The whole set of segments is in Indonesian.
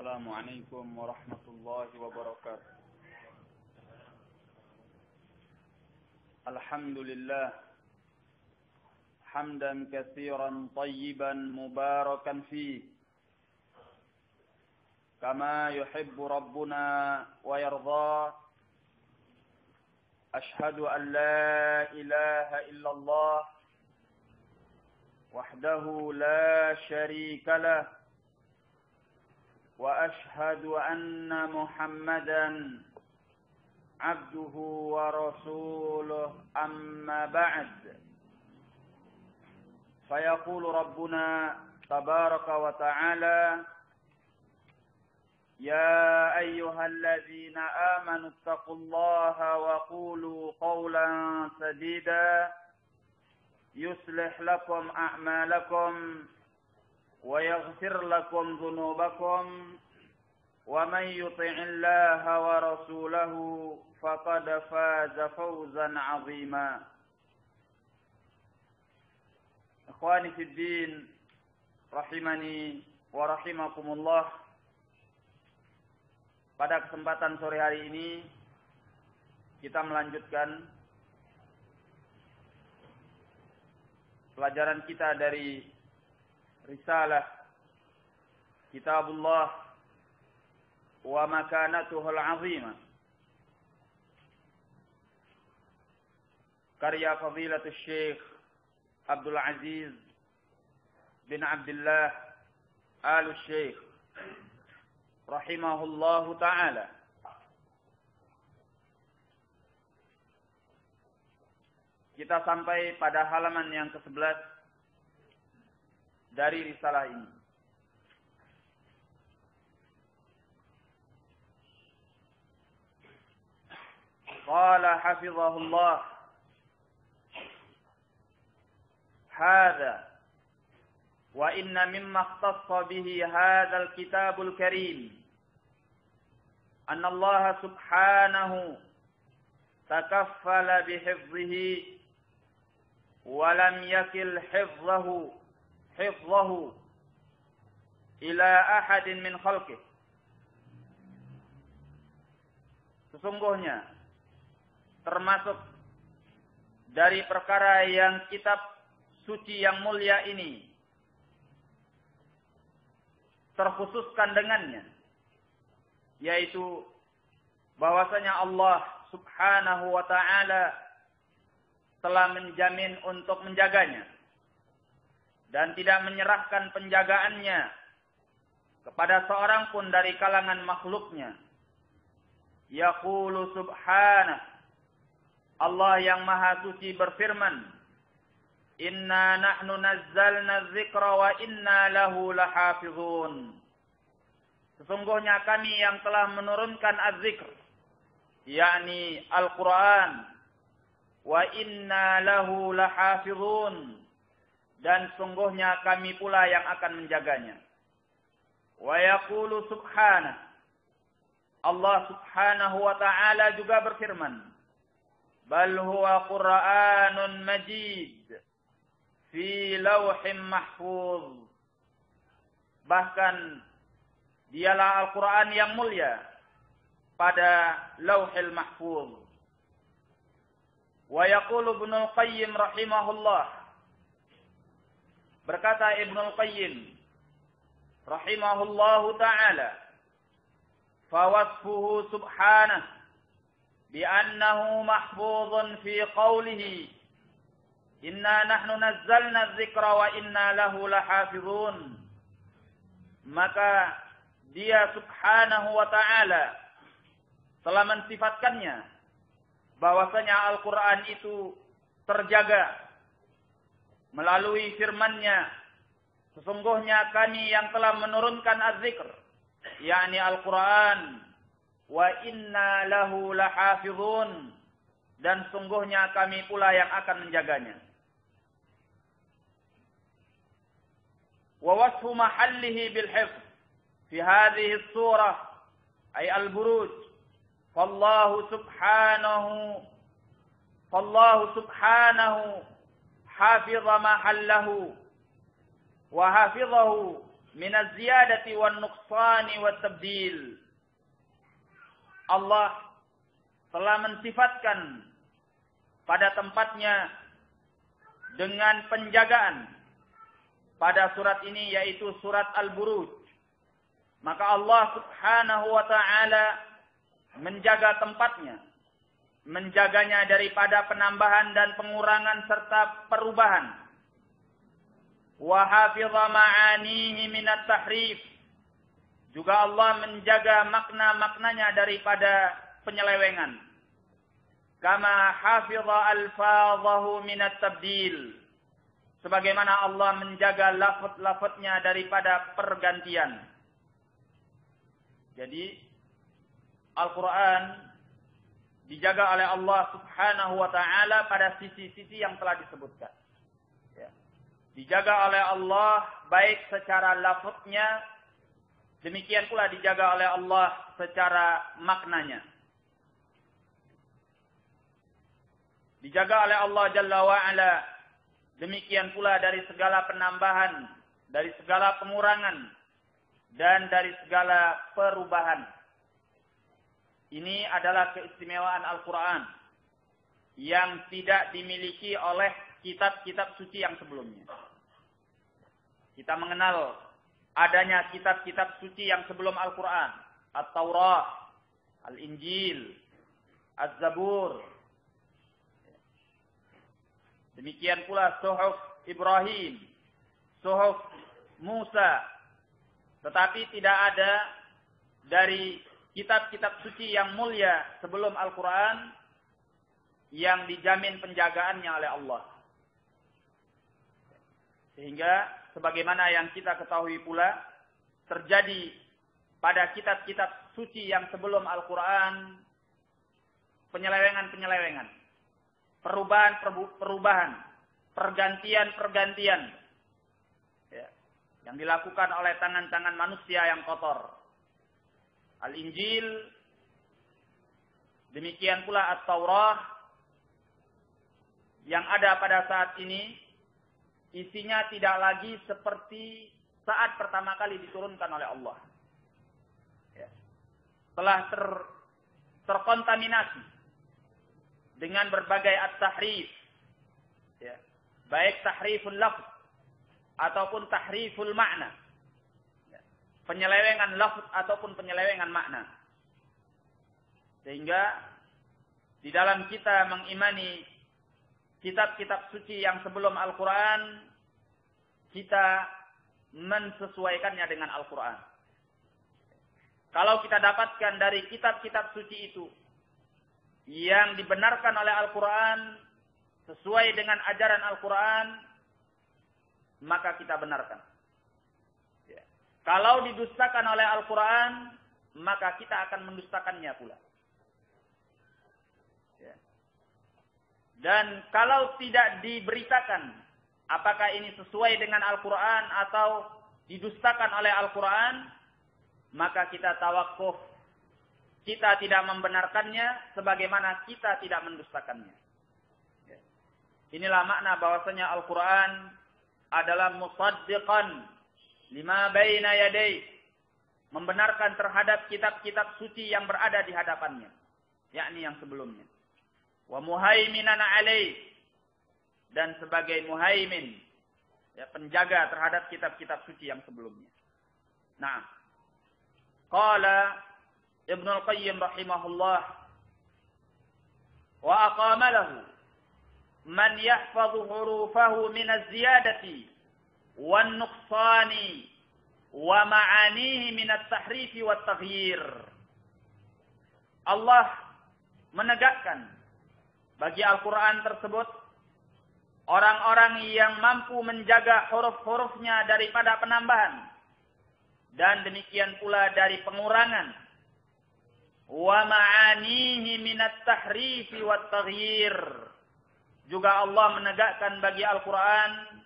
السلام عليكم ورحمة الله وبركاته. الحمد لله حمدا كثيرا طيبا مباركا فيه كما يحب ربنا ويرضى. أشهد أن لا إله إلا الله وحده لا شريك له وأشهد أن محمدا عبده ورسوله أما بعد فيقول ربنا تبارك وتعالى يا أيها الذين آمنوا اتقوا الله وقولوا قولا سديدا يصلح لكم أعمالكم ويغفر لكم ذنوبكم ومن يطع الله ورسوله فقد فاز فوزا عظيما. Ikhwani fid din rahimani wa rahimakumullah. Pada kesempatan sore hari ini kita melanjutkan pelajaran kita dari Risalah Kitabullah wa Makanatuhul Azimah, karya Fadilatul Syekh Abdul Aziz bin Abdullah Al-Syekh rahimahullahu ta'ala. Kita sampai pada halaman yang ke-11 dari risalah ini. Qala hafizahullah, hadha wa inna mimma ikhtassa bihi hadzal kitabul karim anna Allah subhanahu takaffala bihifdhihi wa lam yakil hifdhahu ila ahadin min khalqih. Sesungguhnya termasuk dari perkara yang kitab suci yang mulia ini terkhususkan dengannya, yaitu bahwasanya Allah subhanahu wa ta'ala telah menjamin untuk menjaganya dan tidak menyerahkan penjagaannya kepada seorang pun dari kalangan makhluknya. Yaqulu subhanahu, Allah yang maha suci berfirman, Inna nahnu nazzalna dzikra wa inna lahu lahafizun. Sesungguhnya kami yang telah menurunkan az-zikr, yakni Al-Quran, wa inna lahu lahafizun, dan sungguhnya kami pula yang akan menjaganya. Wa yaqulu subhanahu, Allah subhanahu wa ta'ala juga berfirman, bal huwa Qur'anun majid fi lawhim mahfuz. Bahkan dialah Al-Quran yang mulia pada lauhil mahfuz. Wa yaqulu Ibnul Qayyim rahimahullah, berkata Ibnul Qayyim rahimahullahu ta'ala, fawasfuhu subhanahu bi'annahu mahfuzun fi qawlihi inna nahnu nazzalna dzikra wa inna lahu lahafizun. Maka dia subhanahu wa ta'ala telah mensifatkannya bahwasanya Al-Quran itu terjaga melalui firman-Nya, sesungguhnya kami yang telah menurunkan az-zikr, yakni Al-Quran, wa inna lahu lahafizun, dan sungguhnya kami pula yang akan menjaganya. Wa wasfu mahallihi bil hifz fi hadhihi as-surah ay al-buruj, fallahu subhanahu hafiza mahallahu wa hafizahu minaz ziyadati wan nuqsani wat tabdil. Allah telah mensifatkan pada tempatnya dengan penjagaan pada surat ini, yaitu surat Al-Buruj. Maka Allah Subhanahu wa ta'ala menjaga tempatnya, menjaganya daripada penambahan dan pengurangan serta perubahan. Wa hafidha ma'anihi minat tahrif. Juga Allah menjaga makna-maknanya daripada penyelewengan. Kama hafidha alfadhahu minat tabdil. Sebagaimana Allah menjaga lafaz-lafaznya daripada pergantian. Jadi Al-Quran dijaga oleh Allah Subhanahu wa ta'ala pada sisi-sisi yang telah disebutkan. Ya. Dijaga oleh Allah baik secara lafaznya, demikian pula dijaga oleh Allah secara maknanya. Dijaga oleh Allah Jalla wa'ala, demikian pula dari segala penambahan, dari segala pengurangan, dan dari segala perubahan. Ini adalah keistimewaan Al-Quran yang tidak dimiliki oleh kitab-kitab suci yang sebelumnya. Kita mengenal adanya kitab-kitab suci yang sebelum Al-Quran. At-Taurah, Al-Injil, Az-Zabur. Demikian pula Suhuf Ibrahim, Suhuf Musa. Tetapi tidak ada dari kitab-kitab suci yang mulia sebelum Al-Quran yang dijamin penjagaannya oleh Allah. Sehingga sebagaimana yang kita ketahui pula, terjadi pada kitab-kitab suci yang sebelum Al-Quran penyelewengan-penyelewengan, perubahan-perubahan, pergantian-pergantian yang dilakukan oleh tangan-tangan manusia yang kotor. Al-Injil, demikian pula At-Taurah, yang ada pada saat ini, isinya tidak lagi seperti saat pertama kali diturunkan oleh Allah. Ya. Telah terkontaminasi dengan berbagai at-tahrif. Ya. Baik tahriful lafz ataupun tahriful makna. Penyelewengan lafaz ataupun penyelewengan makna. Sehingga di dalam kita mengimani kitab-kitab suci yang sebelum Al-Quran, kita mensesuaikannya dengan Al-Quran. Kalau kita dapatkan dari kitab-kitab suci itu yang dibenarkan oleh Al-Quran sesuai dengan ajaran Al-Quran, maka kita benarkan. Ya. Kalau didustakan oleh Al-Quran, maka kita akan mendustakannya pula. Ya. Dan kalau tidak diberitakan apakah ini sesuai dengan Al-Quran atau didustakan oleh Al-Quran, maka kita tawakuf. Kita tidak membenarkannya sebagaimana kita tidak mendustakannya. Ya. Inilah makna bahwasanya Al-Quran adalah musaddiqan lima baina yadayhi, membenarkan terhadap kitab-kitab suci yang berada di hadapannya, yakni yang sebelumnya. Wa muhaiminan alaihi, dan sebagai muhaimin, ya, penjaga terhadap kitab-kitab suci yang sebelumnya. Nah, qala Ibnu Al-Qayyim rahimahullah, wa aqama lahu man yahfadhu hurufahu min az-ziyadati wan nuqsani wa ma'anihi min at-tahrifi wat taghyir. Allah menegakkan bagi Al-Quran tersebut orang-orang yang mampu menjaga huruf-hurufnya daripada penambahan dan demikian pula dari pengurangan, wa ma'anihi min at-tahrifi wat taghyir. Juga Allah menegakkan bagi Al-Quran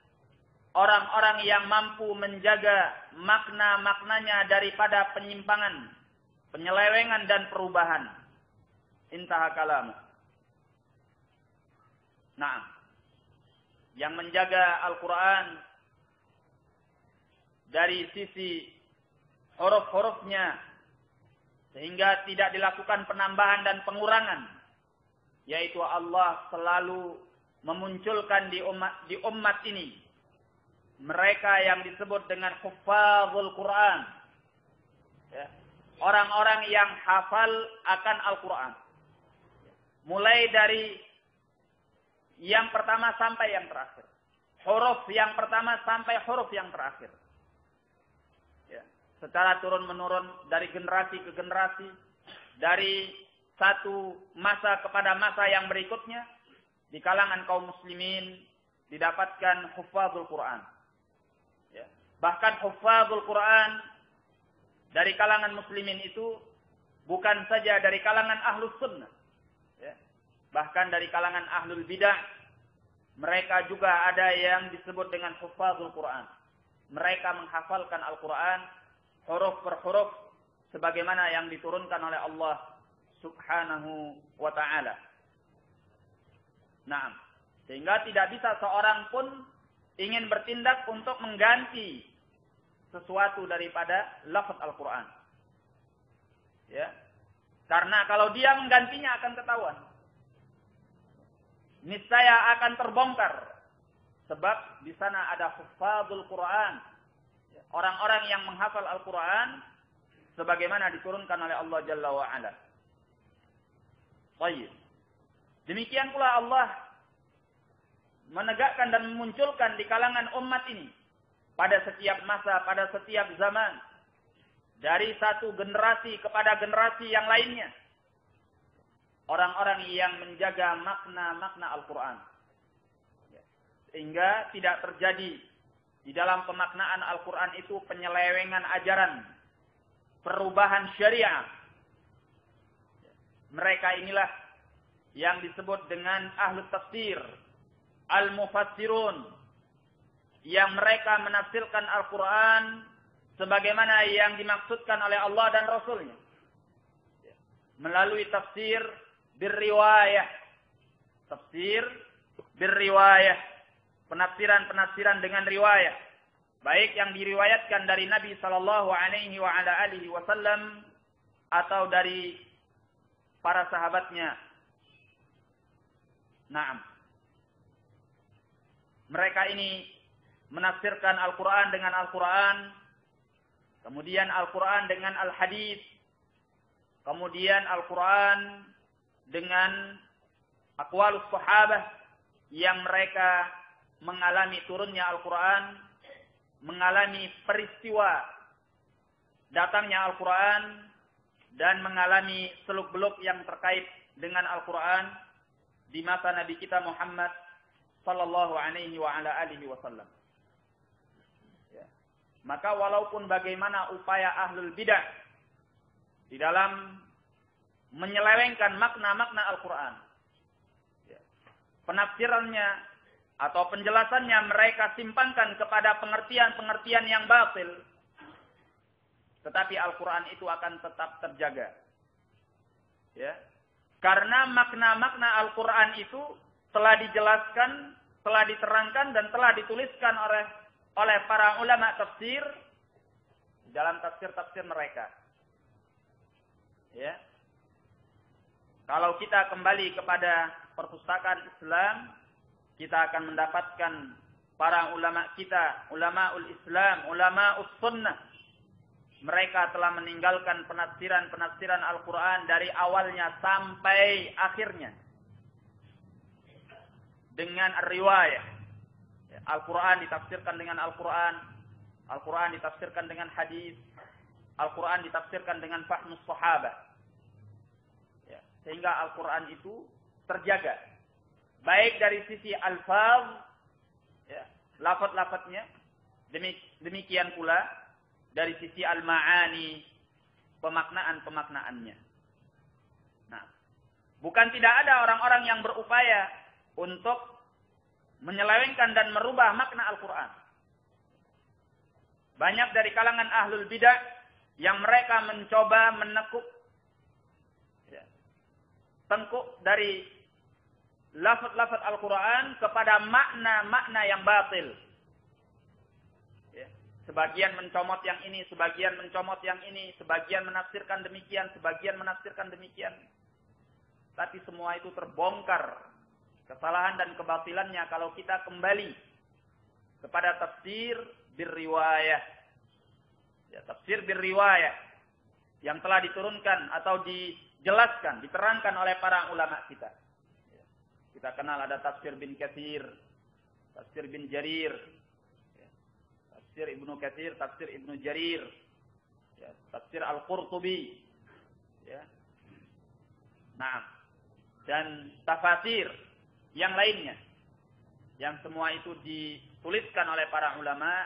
orang-orang yang mampu menjaga makna-maknanya daripada penyimpangan, penyelewengan dan perubahan. Intaha kalam. Nah, yang menjaga Al-Quran dari sisi huruf-hurufnya, sehingga tidak dilakukan penambahan dan pengurangan, yaitu Allah selalu memunculkan di umat ini mereka yang disebut dengan huffazul Quran, ya, orang-orang yang hafal akan Al-Quran, mulai dari yang pertama sampai yang terakhir, huruf yang pertama sampai huruf yang terakhir, ya, secara turun menurun dari generasi ke generasi, dari satu masa kepada masa yang berikutnya. Di kalangan kaum muslimin didapatkan huffazul Quran, ya. Bahkan huffazul Quran dari kalangan muslimin itu bukan saja dari kalangan ahlus sunnah, ya, bahkan dari kalangan ahlul bidah, mereka juga ada yang disebut dengan huffazul Quran. Mereka menghafalkan Al-Quran huruf per huruf sebagaimana yang diturunkan oleh Allah Subhanahu wa ta'ala. Nah, sehingga tidak bisa seorang pun ingin bertindak untuk mengganti sesuatu daripada lafaz Al-Quran, ya, karena kalau dia menggantinya akan ketahuan, niscaya akan terbongkar, sebab di sana ada huffazul Quran, orang-orang yang menghafal Al-Quran sebagaimana diturunkan oleh Allah Jalla wa Ala. Baik. Demikian pula Allah menegakkan dan memunculkan di kalangan umat ini pada setiap masa, pada setiap zaman, dari satu generasi kepada generasi yang lainnya, orang-orang yang menjaga makna-makna Al-Quran, sehingga tidak terjadi di dalam pemaknaan Al-Quran itu penyelewengan ajaran, perubahan syariah. Mereka inilah yang disebut dengan ahlu tafsir, al-mufassirun, yang mereka menafsirkan Al-Quran sebagaimana yang dimaksudkan oleh Allah dan Rasulnya, melalui tafsir birriwayah, penafsiran dengan riwayah, baik yang diriwayatkan dari Nabi sallallahu alaihi wasallam atau dari para sahabatnya. Naam. Mereka ini menafsirkan Al-Quran dengan Al-Quran, kemudian Al-Quran dengan Al-Hadis, kemudian Al-Quran dengan aqwalus sahabah yang mereka mengalami turunnya Al-Quran, mengalami peristiwa datangnya Al-Quran, dan mengalami seluk-beluk yang terkait dengan Al-Quran di masa Nabi kita Muhammad sallallahu alaihi wasallam. Ya. Maka walaupun bagaimana upaya ahlul bidah di dalam menyelewengkan makna-makna Al-Quran, ya, penafsirannya atau penjelasannya mereka simpangkan kepada pengertian-pengertian yang batil, tetapi Al-Quran itu akan tetap terjaga. Ya. Karena makna-makna Al-Quran itu telah dijelaskan, telah diterangkan, dan telah dituliskan oleh para ulama tafsir dalam tafsir-tafsir mereka. Ya. Kalau kita kembali kepada perpustakaan Islam, kita akan mendapatkan para ulama kita, ulamaul Islam, ulamaus sunnah. Mereka telah meninggalkan penafsiran-penafsiran Al-Quran dari awalnya sampai akhirnya dengan riwayah. Al-Quran ditafsirkan dengan Al-Quran, Al-Quran ditafsirkan dengan hadis, Al-Quran ditafsirkan dengan fahmus sahabah. Ya, sehingga Al-Quran itu terjaga, baik dari sisi alfaz, ya, lafaz-lafaznya, demikian pula dari sisi al-ma'ani, pemaknaan-pemaknaannya. Nah, bukan tidak ada orang-orang yang berupaya untuk menyelewengkan dan merubah makna Al-Quran. Banyak dari kalangan ahlul bidah yang mereka mencoba menekuk, ya, tengkuk dari lafaz-lafaz Al-Quran kepada makna-makna yang batil. sebagian mencomot yang ini, sebagian mencomot yang ini, sebagian menafsirkan demikian, sebagian menafsirkan demikian. Tapi semua itu terbongkar kesalahan dan kebatilannya kalau kita kembali kepada tafsir birriwayah. Ya, tafsir birriwayah yang telah diturunkan atau dijelaskan, diterangkan oleh para ulama kita. Ya, kita kenal ada tafsir bin Katsir, tafsir bin Jarir, ya, tafsir Ibnu Katsir, tafsir Ibnu Jarir, ya, tafsir Al-Qurtubi, ya. Nah, dan tafasir yang lainnya, yang semua itu dituliskan oleh para ulama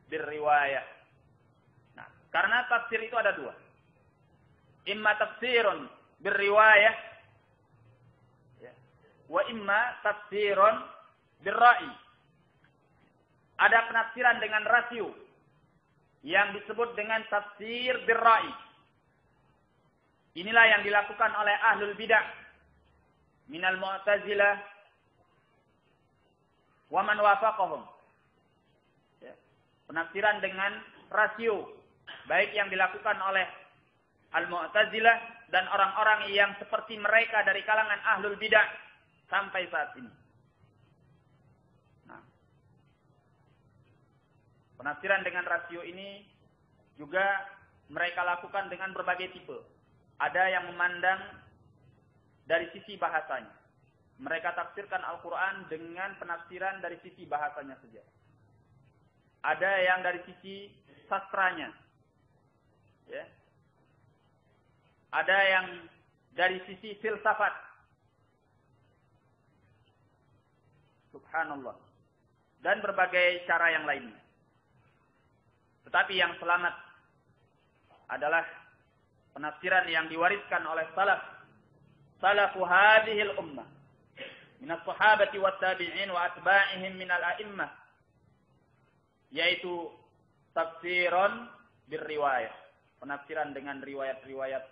birriwayah. Nah, karena tafsir itu ada dua. Imma tafsirun birriwayah, ya, wa imma tafsirun birra'i. Ada penafsiran dengan rasio yang disebut dengan tafsir birra'i. Inilah yang dilakukan oleh ahlul bidah minal mu'tazilah wa man wafaqahum. Ya. Penafsiran dengan rasio, baik yang dilakukan oleh al-mu'tazilah dan orang-orang yang seperti mereka dari kalangan ahlul bidah sampai saat ini. Nah, penafsiran dengan rasio ini juga mereka lakukan dengan berbagai tipe. Ada yang memandang dari sisi bahasanya. Mereka tafsirkan Al-Quran dengan penafsiran dari sisi bahasanya saja. Ada yang dari sisi sastranya. Ya. Ada yang dari sisi filsafat. Subhanallah. Dan berbagai cara yang lainnya. Tetapi yang selamat adalah penafsiran yang diwariskan oleh salafu hadhil ummah minas sahabati wat tabi'in wa atba'ihim minal a'immah, yaitu tafsiran birriwayah, penafsiran dengan riwayat-riwayat.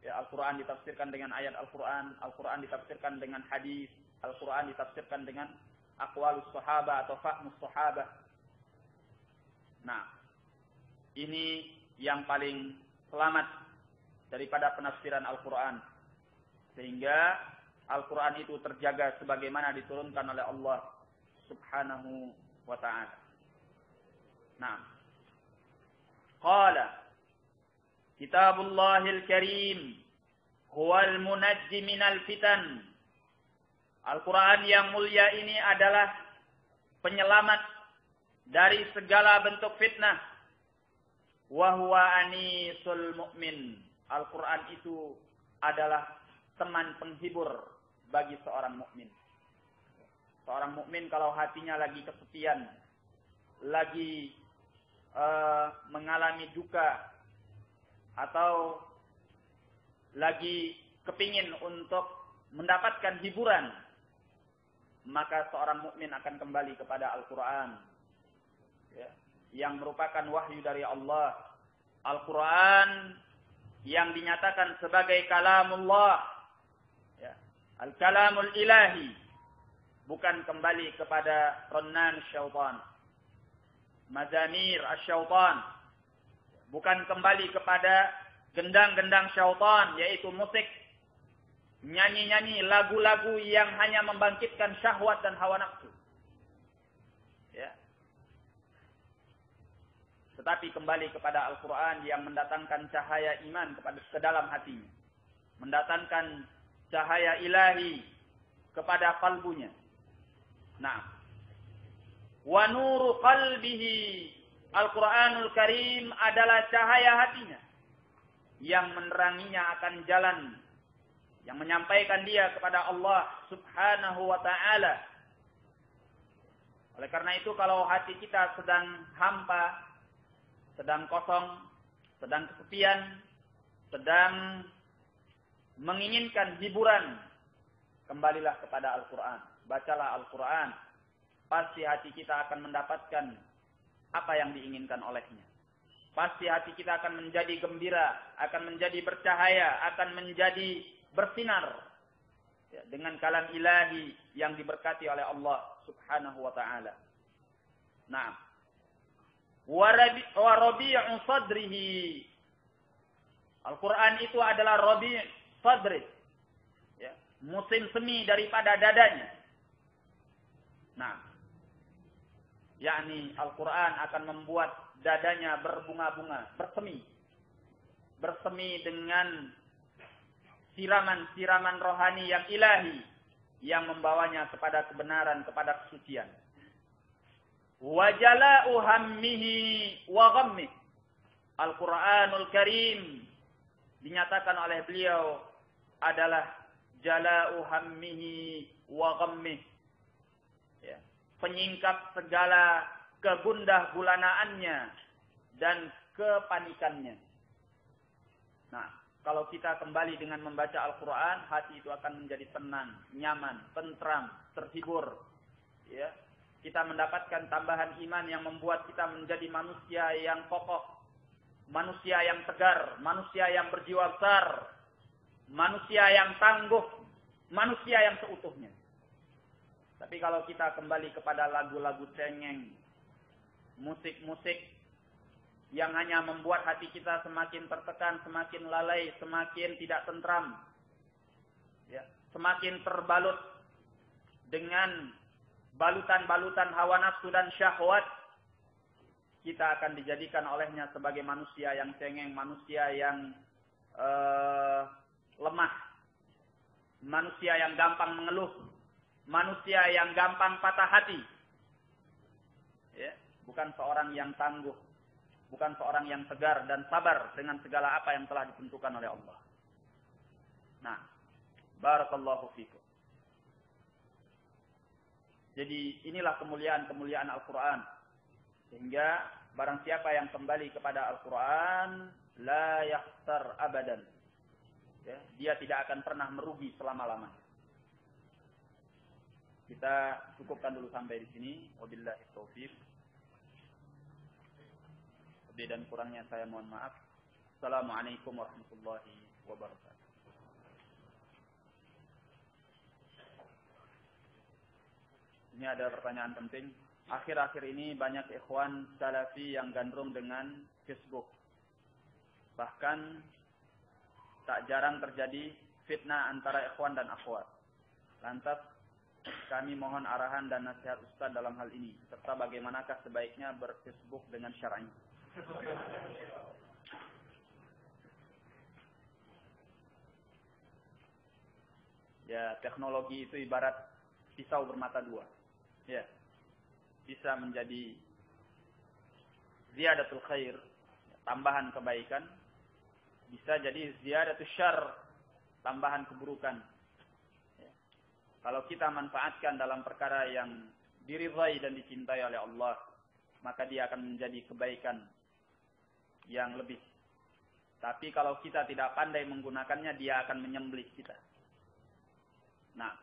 Ya, Al-Quran ditafsirkan dengan ayat Al-Quran, Al-Quran ditafsirkan dengan hadis, Al-Quran ditafsirkan dengan aqwalus sahabah atau fahmus sahabah. Nah, ini yang paling selamat daripada penafsiran Al-Quran. Sehingga Al-Quran itu terjaga sebagaimana diturunkan oleh Allah Subhanahu wa ta'ala. Nah. Qala Kitabullahil Karim huwal munajji minal fitan. Al-Quran yang mulia ini adalah penyelamat dari segala bentuk fitnah. Wa huwa anisul mu'min. Al-Quran itu adalah teman penghibur bagi seorang mukmin. Seorang mukmin kalau hatinya lagi kesepian, lagi mengalami duka, atau lagi kepingin untuk mendapatkan hiburan, maka seorang mukmin akan kembali kepada Al-Quran, ya, yang merupakan wahyu dari Allah. Al-Quran yang dinyatakan sebagai kalamullah, ya, al-kalamul ilahi, bukan kembali kepada rannan syaitan, mazamir asyaitan, bukan kembali kepada gendang-gendang syaitan, yaitu musik, nyanyi-nyanyi, lagu-lagu yang hanya membangkitkan syahwat dan hawa nafsu. Ya. Tetapi kembali kepada Al-Quran yang mendatangkan cahaya iman ke dalam hatinya. Mendatangkan cahaya ilahi kepada kalbunya. Nah. Wa nuru qalbihi. Al-Quranul Karim adalah cahaya hatinya. Yang meneranginya akan jalan. Yang menyampaikan dia kepada Allah Subhanahu wa ta'ala. Oleh karena itu kalau hati kita sedang hampa, sedang kosong, sedang kesepian, sedang menginginkan hiburan, kembalilah kepada Al-Quran. Bacalah Al-Quran. Pasti hati kita akan mendapatkan apa yang diinginkan olehnya. Pasti hati kita akan menjadi gembira, akan menjadi bercahaya, akan menjadi bersinar, ya, dengan kalam ilahi yang diberkati oleh Allah Subhanahu wa ta'ala. Nah, wa rabi'u sadrihi. Al-Quran itu adalah rabi' sadri. Ya, musim semi daripada dadanya. Nah, yakni Al-Quran akan membuat dadanya berbunga-bunga, bersemi. Bersemi dengan siraman-siraman rohani yang ilahi, yang membawanya kepada kebenaran, kepada kesucian. Wa jala'u hammihi wa ghammih. Al-Quranul Karim dinyatakan oleh beliau adalah jala'u hammihi wa ghammih. Ya, penyingkap segala kegundah gulanaannya dan kepanikannya. Nah, kalau kita kembali dengan membaca Al-Quran, hati itu akan menjadi tenang, nyaman, tentram, terhibur. Ya, kita mendapatkan tambahan iman yang membuat kita menjadi manusia yang kokoh, manusia yang tegar, manusia yang berjiwa besar, manusia yang tangguh, manusia yang seutuhnya. Tapi kalau kita kembali kepada lagu-lagu cengeng, musik-musik yang hanya membuat hati kita semakin tertekan, semakin lalai, semakin tidak tentram, ya, semakin terbalut dengan balutan-balutan hawa nafsu dan syahwat, kita akan dijadikan olehnya sebagai manusia yang cengeng, manusia yang lemah, manusia yang gampang mengeluh, manusia yang gampang patah hati, ya, bukan seorang yang tangguh, bukan seorang yang tegar dan sabar dengan segala apa yang telah ditentukan oleh Allah. Nah, barakallahu fikum. Jadi inilah kemuliaan-kemuliaan Al-Quran. Sehingga barang siapa yang kembali kepada Al-Quran, la yakhsar abadan. Ya, dia tidak akan pernah merugi selama-lamanya. Kita cukupkan dulu sampai di sini. Wabillahi taufiq. Lebih dan kurangnya saya mohon maaf. Assalamualaikum warahmatullahi wabarakatuh. Ini ada pertanyaan penting. Akhir-akhir ini banyak ikhwan salafi yang gandrung dengan Facebook. Bahkan tak jarang terjadi fitnah antara ikhwan dan akhwat. Lantas kami mohon arahan dan nasihat Ustaz dalam hal ini, serta bagaimanakah sebaiknya berFacebook dengan syar'i. Ya, teknologi itu ibarat pisau bermata dua. Ya, bisa menjadi ziyadatul khair, tambahan kebaikan. Bisa jadi ziyadatul syarr, tambahan keburukan. Ya. Kalau kita manfaatkan dalam perkara yang diridhai dan dicintai oleh Allah, maka dia akan menjadi kebaikan yang lebih. Tapi kalau kita tidak pandai menggunakannya, dia akan menyembelih kita. Nah,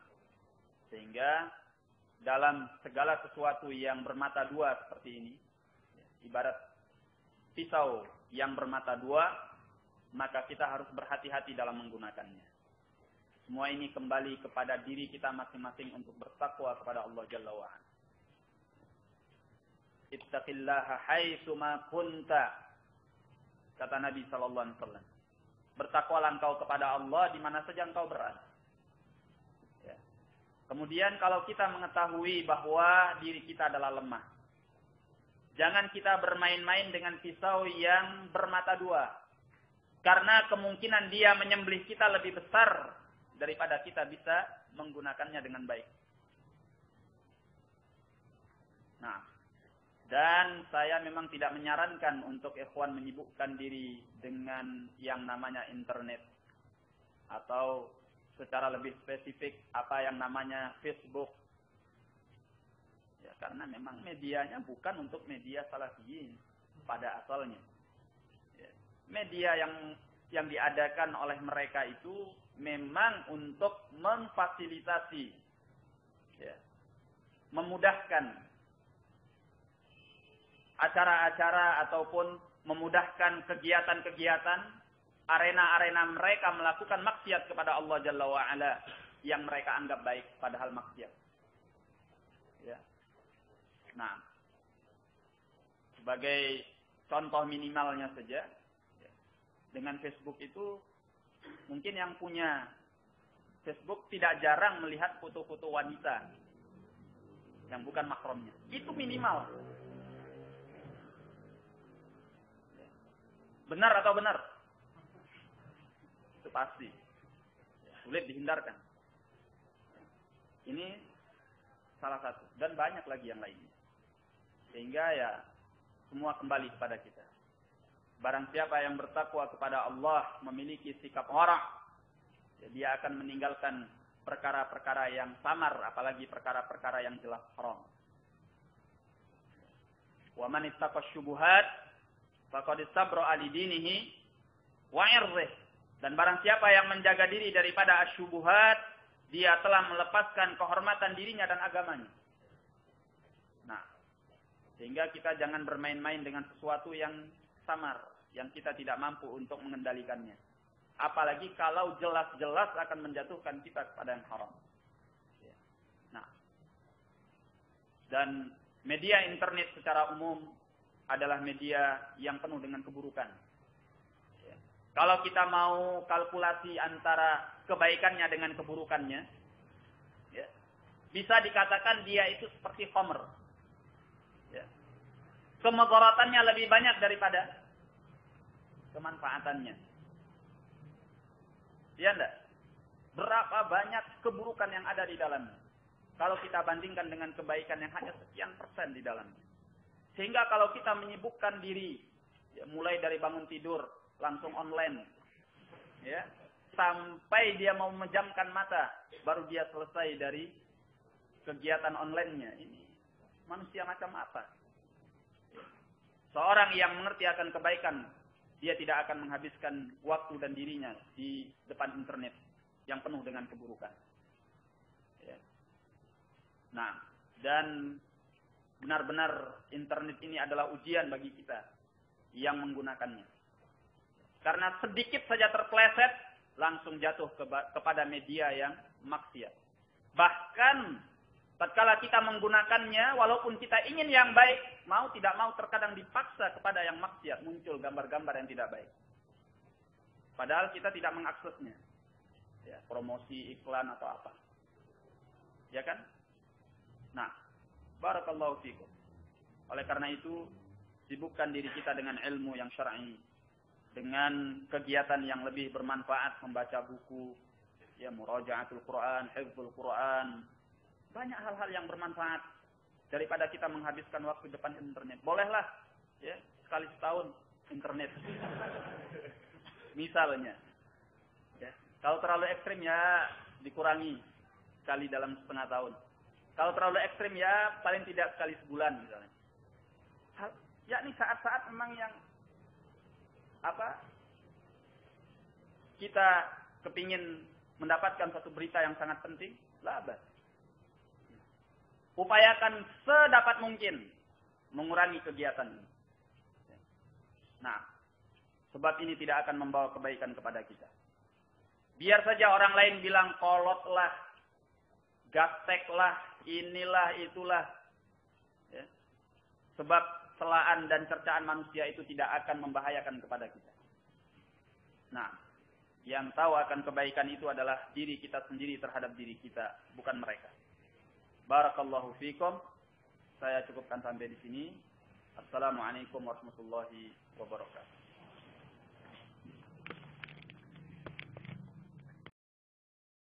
sehingga dalam segala sesuatu yang bermata dua seperti ini, ibarat pisau yang bermata dua, maka kita harus berhati-hati dalam menggunakannya. Semua ini kembali kepada diri kita masing-masing untuk bertakwa kepada Allah Jalla wa'ala. Ittaqillaha haitsu ma kunta, kata Nabi sallallahu alaihi wasallam. Bertakwalah engkau kepada Allah di mana saja engkau berada. Ya. Kemudian kalau kita mengetahui bahwa diri kita adalah lemah, jangan kita bermain-main dengan pisau yang bermata dua. Karena kemungkinan dia menyembelih kita lebih besar daripada kita bisa menggunakannya dengan baik. Nah, dan saya memang tidak menyarankan untuk ikhwan menyibukkan diri dengan yang namanya internet. Atau secara lebih spesifik apa yang namanya Facebook. Ya, karena memang medianya bukan untuk media salafiyin pada asalnya. Ya, media yang diadakan oleh mereka itu memang untuk memfasilitasi, ya, memudahkan acara-acara ataupun memudahkan kegiatan-kegiatan, arena-arena mereka melakukan maksiat kepada Allah Jalla wa'ala yang mereka anggap baik padahal maksiat. Ya. Nah, sebagai contoh minimalnya saja, dengan Facebook itu mungkin yang punya Facebook tidak jarang melihat foto-foto wanita yang bukan mahramnya. Itu minimal. Benar atau benar? Itu pasti. Sulit dihindarkan. Ini salah satu. Dan banyak lagi yang lainnya. Sehingga ya semua kembali kepada kita. Barang siapa yang bertakwa kepada Allah, memiliki sikap wara', ya, dia akan meninggalkan perkara-perkara yang samar, apalagi perkara-perkara yang jelas haram. Wa man ittaqa syubuhat faqad istabra'a li dinihi wa 'irdihi. Dan barang siapa yang menjaga diri daripada asyubuhat, dia telah melepaskan kehormatan dirinya dan agamanya. Nah, sehingga kita jangan bermain-main dengan sesuatu yang samar, yang kita tidak mampu untuk mengendalikannya. Apalagi kalau jelas-jelas akan menjatuhkan kita kepada yang haram. Nah, dan media internet secara umum adalah media yang penuh dengan keburukan. Kalau kita mau kalkulasi antara kebaikannya dengan keburukannya, ya, bisa dikatakan dia itu seperti khamr. Ya. Kemudaratannya lebih banyak daripada kemanfaatannya. Ya enggak? Berapa banyak keburukan yang ada di dalamnya. Kalau kita bandingkan dengan kebaikan yang hanya sekian persen di dalamnya. Sehingga kalau kita menyibukkan diri, ya, mulai dari bangun tidur, langsung online, ya, sampai dia mau memejamkan mata, baru dia selesai dari kegiatan online-nya. Ini manusia macam apa? Seorang yang mengerti akan kebaikan, dia tidak akan menghabiskan waktu dan dirinya di depan internet yang penuh dengan keburukan. Ya. Nah, dan benar-benar internet ini adalah ujian bagi kita yang menggunakannya. Karena sedikit saja terpeleset, langsung jatuh kepada media yang maksiat. Bahkan, tatkala kita menggunakannya, walaupun kita ingin yang baik, mau tidak mau terkadang dipaksa kepada yang maksiat, muncul gambar-gambar yang tidak baik. Padahal kita tidak mengaksesnya. Ya, promosi, iklan, atau apa. Ya kan? Nah, barakallahu fikum. Oleh karena itu, sibukkan diri kita dengan ilmu yang syar'i. Dengan kegiatan yang lebih bermanfaat, membaca buku, ya, muraja'atul Quran, hifdzul Quran. Banyak hal-hal yang bermanfaat daripada kita menghabiskan waktu depan internet. Bolehlah, ya, sekali setahun internet. Misalnya. Ya, kalau terlalu ekstrim ya dikurangi sekali dalam setengah tahun. Kalau terlalu ekstrim ya paling tidak sekali sebulan misalnya. Yakni saat-saat memang yang kita kepingin mendapatkan satu berita yang sangat penting, labas. Upayakan sedapat mungkin mengurangi kegiatan ini. Nah, sebab ini tidak akan membawa kebaikan kepada kita. Biar saja orang lain bilang kolotlah, gapteklah, inilah, itulah. Ya. Sebab celaan dan cercaan manusia itu tidak akan membahayakan kepada kita. Nah, yang tahu akan kebaikan itu adalah diri kita sendiri terhadap diri kita, bukan mereka. Barakallahu fikum. Saya cukupkan sampai di sini. Assalamualaikum warahmatullahi wabarakatuh.